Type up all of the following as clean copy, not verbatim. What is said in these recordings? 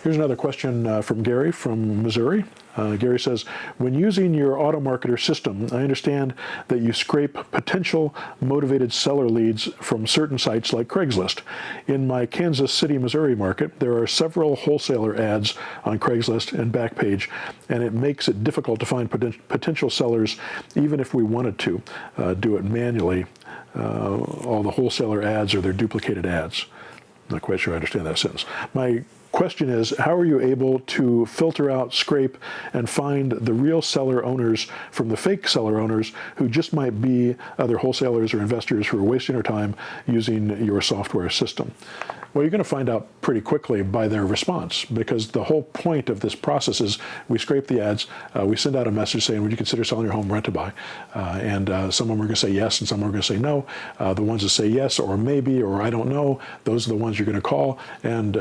Here's another question from Gary from Missouri. Gary says, when using your Automarketer system, I understand that you scrape potential motivated seller leads from certain sites like Craigslist. In my Kansas City, Missouri market, there are several wholesaler ads on Craigslist and Backpage, and it makes it difficult to find potential sellers even if we wanted to do it manually. All the wholesaler ads are their duplicated ads. Not quite sure I understand that sentence. My question is, how are you able to filter out, scrape, and find the real seller owners from the fake seller owners who just might be other wholesalers or investors who are wasting their time using your software system? Well, you're going to find out pretty quickly by their response, because the whole point of this process is we scrape the ads, we send out a message saying, would you consider selling your home, rent to buy? And some of them are going to say yes, and some are going to say no. The ones that say yes or maybe or I don't know, those are the ones you're going to call. And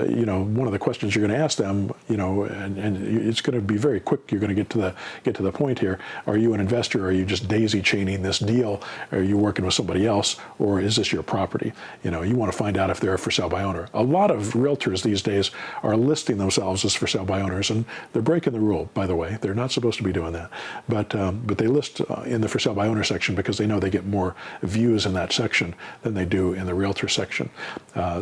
one of the questions you're going to ask them, and it's going to be very quick. You're going to get to the point here. Are you an investor? Are you just daisy chaining this deal? Are you working with somebody else, or is this your property? You want to find out if they're for sale by owner. A lot of realtors these days are listing themselves as for sale by owners, and they're breaking the rule, by the way. They're not supposed to be doing that. But they list in the for sale by owner section because they know they get more views in that section than they do in the realtor section.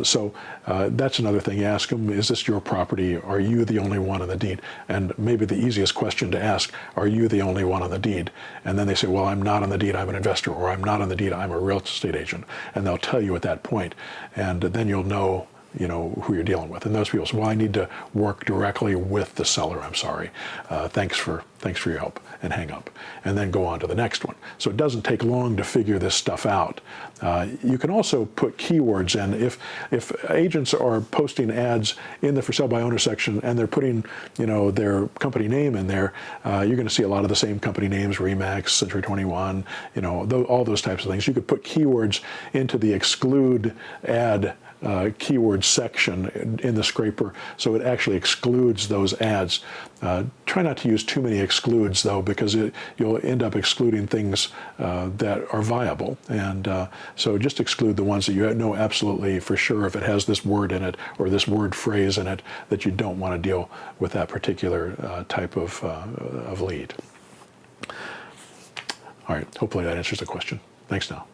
So that's another thing. You ask them, is this your property? Are you the only one on the deed? And maybe the easiest question to ask, are you the only one on the deed? And then they say, well, I'm not on the deed, I'm an investor, or I'm not on the deed, I'm a real estate agent. And they'll tell you at that point, and then you'll know who you're dealing with. And those people say, well, I need to work directly with the seller, I'm sorry. Thanks for your help, and hang up. And then go on to the next one. So it doesn't take long to figure this stuff out. You can also put keywords in. If agents are posting ads in the for sale by owner section and they're putting their company name in there, you're going to see a lot of the same company names, Remax, Century 21, all those types of things. You could put keywords into the exclude ad keyword section in the scraper, so it actually excludes those ads. Try not to use too many excludes, though, because you'll end up excluding things that are viable. And so just exclude the ones that you know absolutely for sure, if it has this word in it or this word phrase in it, that you don't want to deal with that particular type of lead. All right, hopefully that answers the question. Thanks now.